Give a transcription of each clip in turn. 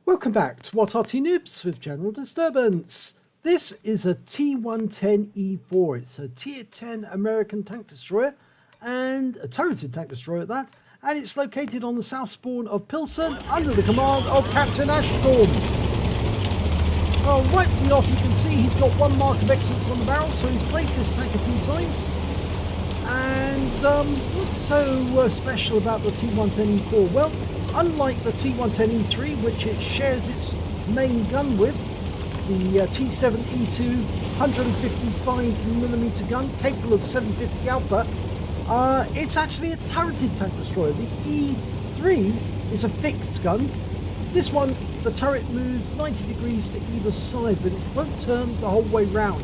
Welcome back to What Are Noobs with General Disturbance. This is a T110E4. It's a Tier 10 American tank destroyer and a turreted tank destroyer at that. And it's located on the south spawn of Pilsen under the command of Captain Ashstorm. Right from the off you can see he's got one mark of excellence on the barrel, so he's played this tank a few times. And what's so special about the T110E4? Well, unlike the T110E3, which it shares its main gun with, the T7E2 155mm gun capable of 750 alpha, it's actually a turreted tank destroyer. The E3 is a fixed gun. This one, the turret moves 90 degrees to either side, but it won't turn the whole way round.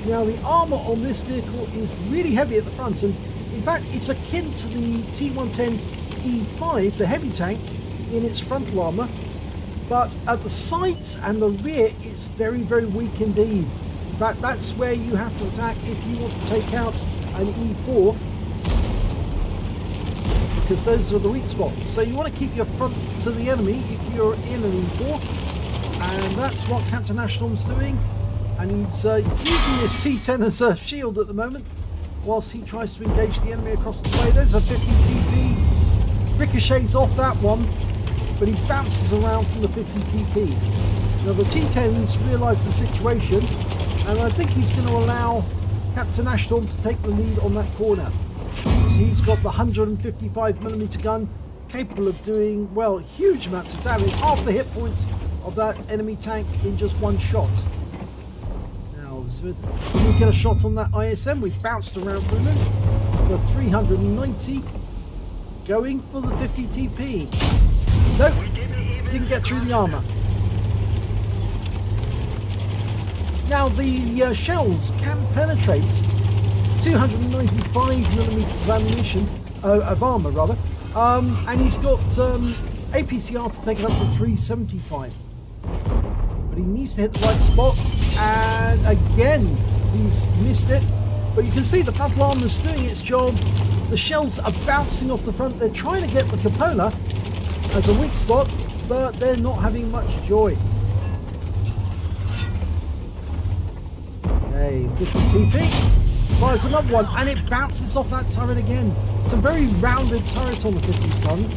Now, the armour on this vehicle is really heavy at the front, and in fact it's akin to the T110E5, the heavy tank, in its frontal armour, but at the sides and the rear it's very, very weak indeed. In fact, that's where you have to attack if you want to take out an E4, because those are the weak spots. So you want to keep your front to the enemy if you're in an E4, and that's what Captain Ashstorm's doing. And he's using this T10 as a shield at the moment whilst he tries to engage the enemy across the way. There's a 50 TP, ricochets off that one, but he bounces around from the 50 TP. Now the T10's realised the situation, and I think he's going to allow Captain Ashstorm to take the lead on that corner. So he's got the 155mm gun, capable of doing, well, huge amounts of damage, half the hit points of that enemy tank in just one shot. So when we get a shot on that ISM, we bounced around through it for 390, going for the 50 TP. Nope, didn't get through the armour. Now the shells can penetrate 295mm of ammunition, of armour rather, and he's got APCR to take it up to 375. But he needs to hit the right spot, and again he's missed it. But you can see the frontal armour's doing its job. The shells are bouncing off the front. They're trying to get the cupola as a weak spot, but they're not having much joy. Okay, 50 TP, fires another one, and it bounces off that turret again. It's a very rounded turret on the 50-ton.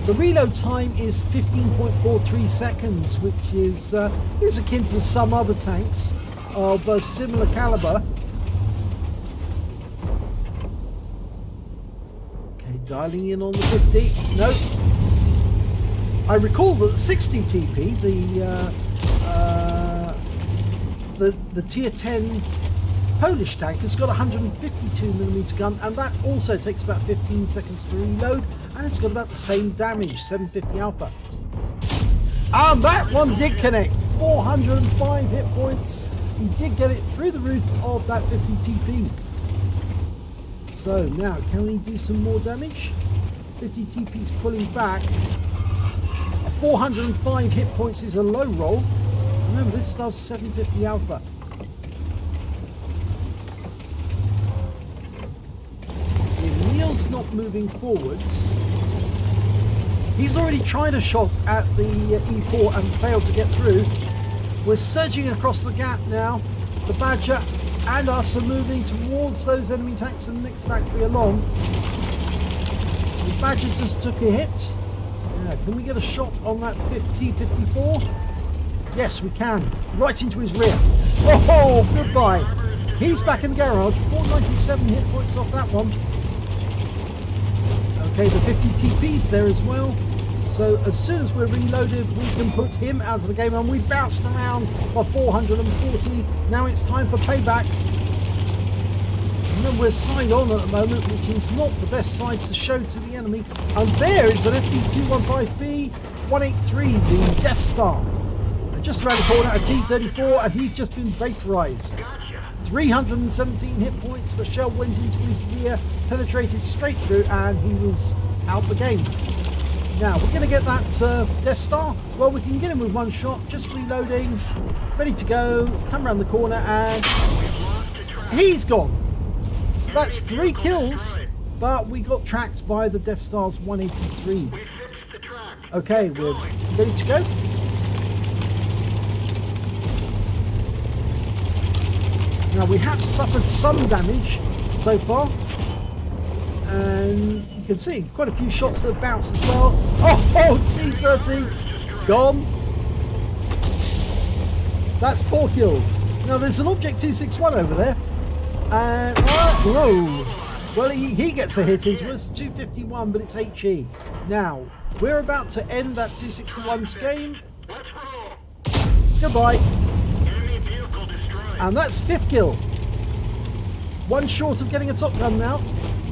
The reload time is 15.43 seconds, which is akin to some other tanks of a similar caliber. Okay, dialing in on the 50. No. I recall that the 60 TP, the Tier 10 Polish tank, has got a 152mm gun, and that also takes about 15 seconds to reload. And it's got about the same damage, 750 alpha. And that one did connect, 405 hit points. He did get it through the roof of that 50 TP. So now, can we do some more damage? 50 TP's pulling back. 405 hit points is a low roll. Remember, this does 750 alpha. Neil's not moving forwards. He's already tried a shot at the E4 and failed to get through. We're surging across the gap now. The Badger and us are moving towards those enemy tanks in the next factory along. The Badger just took a hit. Yeah, can we get a shot on that T54? Yes, we can. Right into his rear. Oh, goodbye. He's back in the garage. 497 hit points off that one. Okay, the 50 TP's there as well. So as soon as we're reloaded, we can put him out of the game, and we bounced around for 440. Now it's time for payback. And then we're side on at the moment, which is not the best side to show to the enemy. And there is an FD215B 183, the Death Star. And just around the corner, a T34, and he's just been vaporized. 317 hit points. The shell went into his rear, penetrated straight through, and he was out the game. Now we're going to get that Death Star. Well, we can get him with one shot. Just reloading, ready to go. Come around the corner, and he's gone. So that's 3 kills but we got tracked by the Death Star's 183. Okay, we're ready to go. Now we have suffered some damage so far, and you can see quite a few shots that bounce as well. Oh, T30 gone. That's 4 kills. Now there's an Object 261 over there, and whoa. Well, he gets a hit into us, 251, but it's HE. Now, we're about to end that 261's game. Goodbye. And that's 5th kill. One short of getting a top gun now.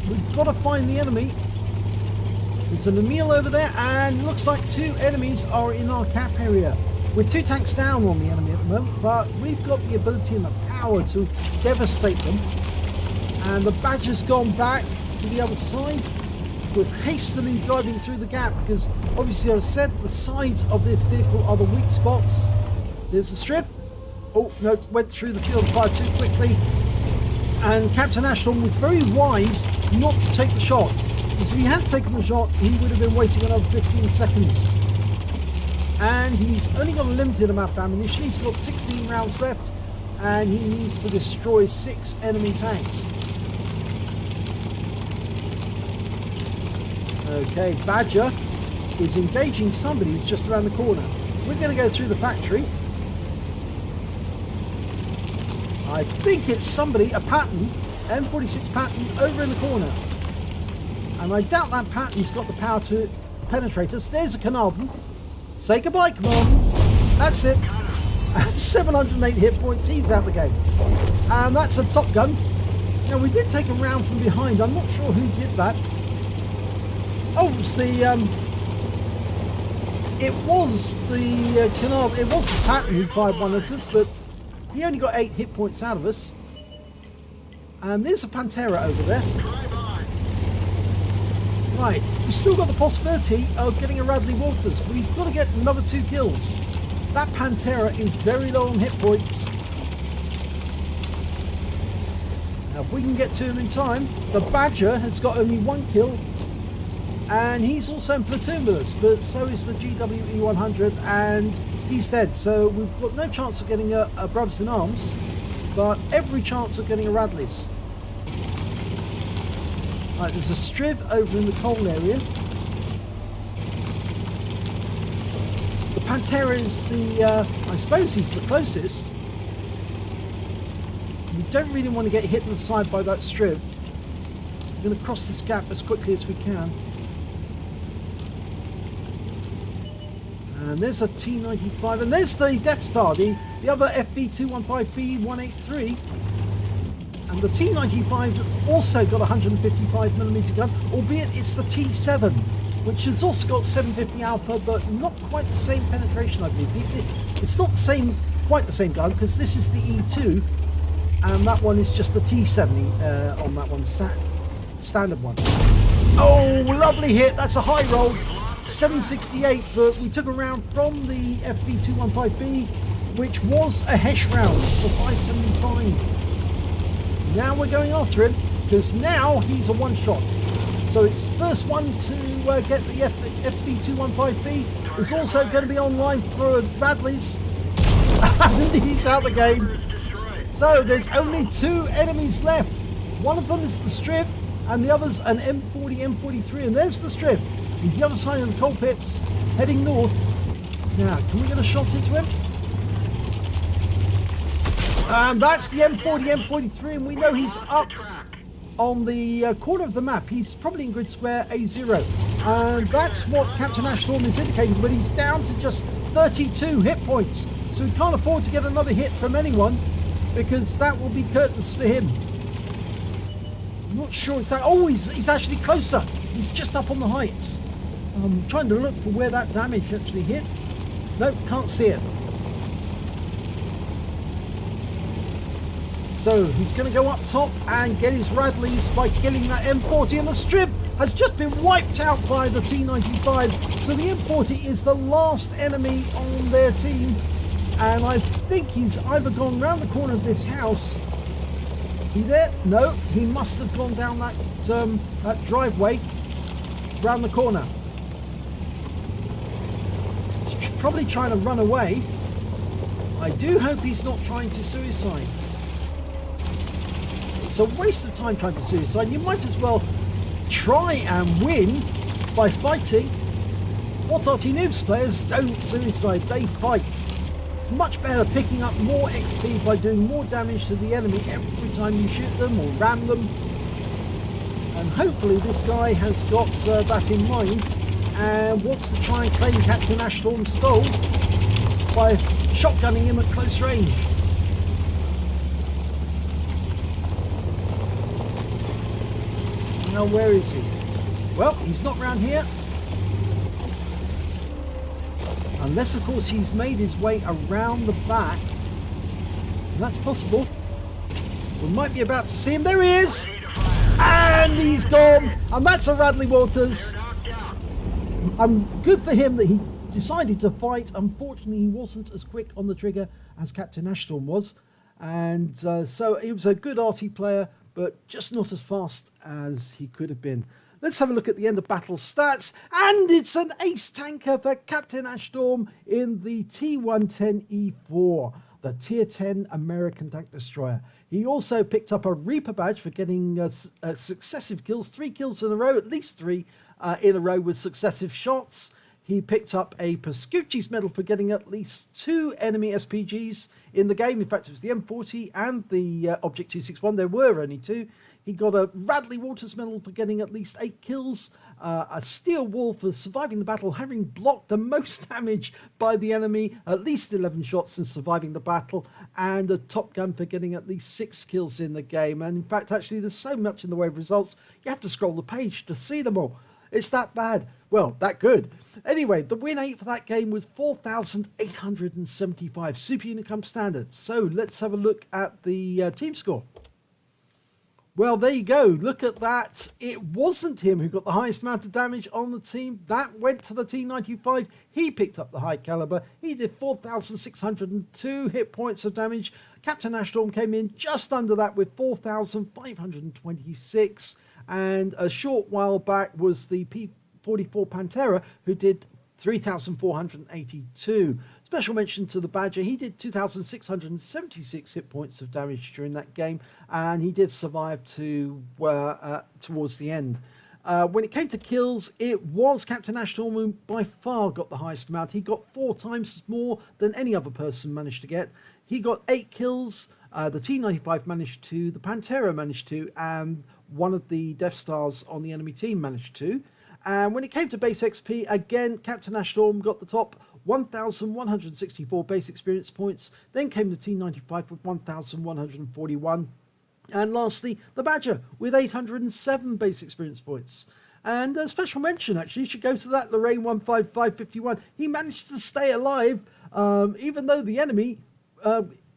We've got to find the enemy. There's an Emil over there, and it looks like 2 enemies are in our cap area. We're 2 tanks down on the enemy at the moment, but we've got the ability and the power to devastate them. And the Badger's gone back to the other side. We're hastily driving through the gap because obviously, as I said, the sides of this vehicle are the weak spots. There's the strip. Oh no, went through the field of fire too quickly. And Captain Ashlon was very wise not to take the shot, because if he had taken the shot, he would have been waiting another 15 seconds. And he's only got a limited amount of ammunition. He's got 16 rounds left, and he needs to destroy 6 enemy tanks. Okay, Badger is engaging somebody who's just around the corner. We're going to go through the factory. I think it's somebody, a Patton, M46 Patton, over in the corner. And I doubt that Patton's got the power to penetrate us. There's a Carnarvon. Say goodbye, Carnarvon. That's it. 708 hit points. He's out the game. And that's a Top Gun. Now, we did take a round from behind. I'm not sure who did that. Oh, it was the Carnarvon. It was the Patton who fired one at us, but he only got 8 hit points out of us. And there's a Pantera over there. Right, we've still got the possibility of getting a Radley Walters. We've got to get another 2 kills. That Pantera is very low on hit points. Now, if we can get to him in time, the Badger has got only 1 kill. And he's also in platoon with us, but so is the GWE100, and he's dead. So we've got no chance of getting a Brothers in Arms, but every chance of getting a Radley's. Right, there's a Striv over in the coal area. The Pantera is the, I suppose he's the closest. We don't really want to get hit in the side by that Striv. We're going to cross this gap as quickly as we can. And there's a T95, and there's the Death Star, the other FV215B183. And the T95 also got a 155mm gun, albeit it's the T7, which has also got 750 alpha, but not quite the same penetration, I believe. It's not quite the same gun, because this is the E2, and that one is just the T70 on that one, standard one. Oh, lovely hit! That's a high roll. 768, but we took a round from the FV215B, which was a Hesh round for 575. Now we're going after him, because now he's a one-shot. So it's the first one to get the FV215B. It's also going to be online for Radley's, and he's out the game. So there's only 2 enemies left. One of them is the Striv, and the other's an M40, M43, and there's the Striv. He's the other side of the coal pits, heading north. Now, can we get a shot into him? And that's the M40, M43, and we know he's up on the corner of the map. He's probably in grid square A0. And that's what Captain Ashstorm is indicating, but he's down to just 32 hit points. So we can't afford to get another hit from anyone, because that will be curtains for him. I'm not sure exactly. Oh, he's actually closer. He's just up on the heights. I'm trying to look for where that damage actually hit. Nope, can't see it. So he's going to go up top and get his Radleys by killing that M40, and the Striv has just been wiped out by the T95. So the M40 is the last enemy on their team, and I think he's either gone round the corner of this house Is he there? No, he must have gone down that driveway round the corner. He's probably trying to run away. I do hope he's not trying to suicide. It's a waste of time trying to suicide. You might as well try and win by fighting. What RT Noobs players don't suicide, they fight. It's much better picking up more XP by doing more damage to the enemy every time you shoot them or ram them. And hopefully this guy has got that in mind and wants to try and claim Captain Ashtorm's stole by shotgunning him at close range. Now where is he? Well, he's not round here. Unless of course he's made his way around the back. And that's possible. We might be about to see him. There he is! And he's gone! And that's a Radley Walters. I'm good for him that he decided to fight. Unfortunately, he wasn't as quick on the trigger as Captain Ashtorm was. And so he was a good RT player, but just not as fast as he could have been. Let's have a look at the end of battle stats. And it's an ace tanker for Captain Ashtorm in the T110E4, the Tier 10 American tank destroyer. He also picked up a Reaper badge for getting successive kills, 3 kills in a row, at least 3 in a row with successive shots. He picked up a Pascucci's medal for getting at least 2 enemy SPGs in the game. In fact, it was the M40 and the Object 261. There were only 2. He got a Radley Walters medal for getting at least 8 kills, a Steel Wall for surviving the battle, having blocked the most damage by the enemy, at least 11 shots and surviving the battle, and a Top Gun for getting at least 6 kills in the game. And in fact, actually, there's so much in the way of results, you have to scroll the page to see them all. It's that bad. Well, that good. Anyway, the win 8 for that game was 4,875 super income standard. So let's have a look at the team score. Well, there you go. Look at that. It wasn't him who got the highest amount of damage on the team. That went to the T95. He picked up the high caliber. He did 4,602 hit points of damage. Captain Ashtorm came in just under that with 4,526. And a short while back was the P44 Pantera, who did 3,482. Special mention to the Badger. He did 2,676 hit points of damage during that game, and he did survive to towards the end. When it came to kills, it was Captain Ashtorm who by far got the highest amount. He got 4 times more than any other person managed to get. He got 8 kills. The T95 managed to, the Pantera managed to, and one of the Death Stars on the enemy team managed to. And when it came to base XP, again, Captain Ashtorm got the top, 1,164 base experience points. Then came the T95 with 1,141. And lastly, the Badger with 807 base experience points. And a special mention, actually, should go to that Lorraine 15551. He managed to stay alive, even though the enemy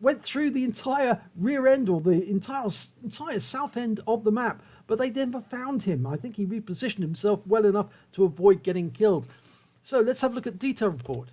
went through the entire rear end or the entire south end of the map, but they never found him. I think he repositioned himself well enough to avoid getting killed. So let's have a look at detail report.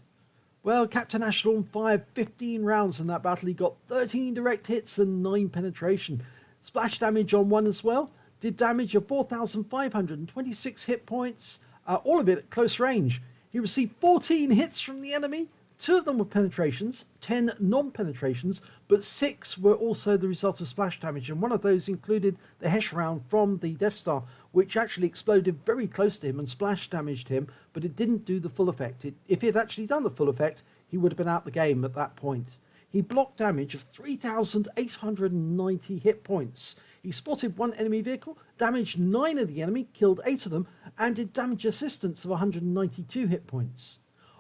Well, Captain Ashtorm fired 15 rounds in that battle. He got 13 direct hits and 9 penetration. Splash damage on 1 as well. Did damage of 4,526 hit points, all of it at close range. He received 14 hits from the enemy. 2 of them were penetrations, 10 non-penetrations, but 6 were also the result of splash damage, and one of those included the Hesh round from the Death Star, which actually exploded very close to him and splash damaged him, but it didn't do the full effect. If it had actually done the full effect, he would have been out the game at that point. He blocked damage of 3,890 hit points. He spotted 1 enemy vehicle, damaged 9 of the enemy, killed 8 of them, and did damage assistance of 192 hit points.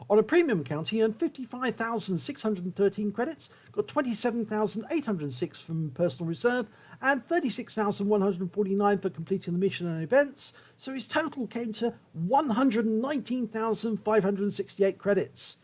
On a premium account, he earned 55,613 credits, got 27,806 from personal reserve, and 36,149 for completing the mission and events, so his total came to 119,568 credits.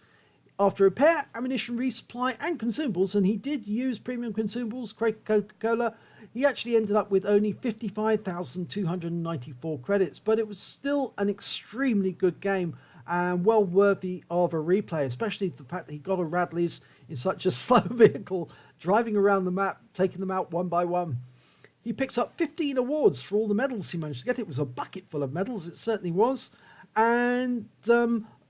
After repair, ammunition resupply, and consumables, and he did use premium consumables, Coca-Cola, he actually ended up with only 55,294 credits, but it was still an extremely good game, and well worthy of a replay, especially the fact that he got a Radley's in such a slow vehicle, driving around the map, taking them out one by one. He picked up 15 awards for all the medals he managed to get. It was a bucket full of medals, it certainly was. And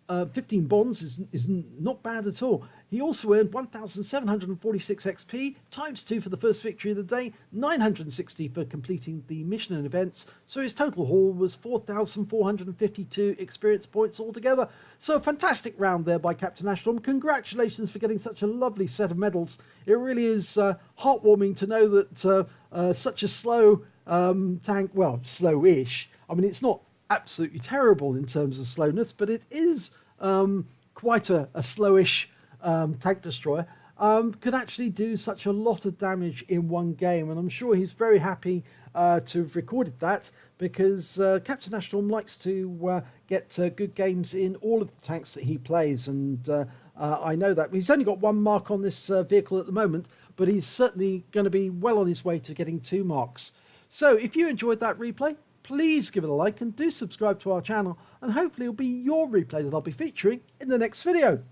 15 bonds is not bad at all. He also earned 1,746 XP, ×2 for the first victory of the day, 960 for completing the mission and events. So his total haul was 4,452 experience points altogether. So a fantastic round there by Captain Ashlom. Congratulations for getting such a lovely set of medals. It really is heartwarming to know that such a slow tank, well, slow-ish. I mean, it's not absolutely terrible in terms of slowness, but it is quite a slowish tank destroyer, could actually do such a lot of damage in one game, and I'm sure he's very happy to have recorded that, because Captain Ashlom likes to get good games in all of the tanks that he plays, and I know that. He's only got 1 mark on this vehicle at the moment, but he's certainly going to be well on his way to getting 2 marks. So if you enjoyed that replay, please give it a like and do subscribe to our channel, and hopefully it'll be your replay that I'll be featuring in the next video.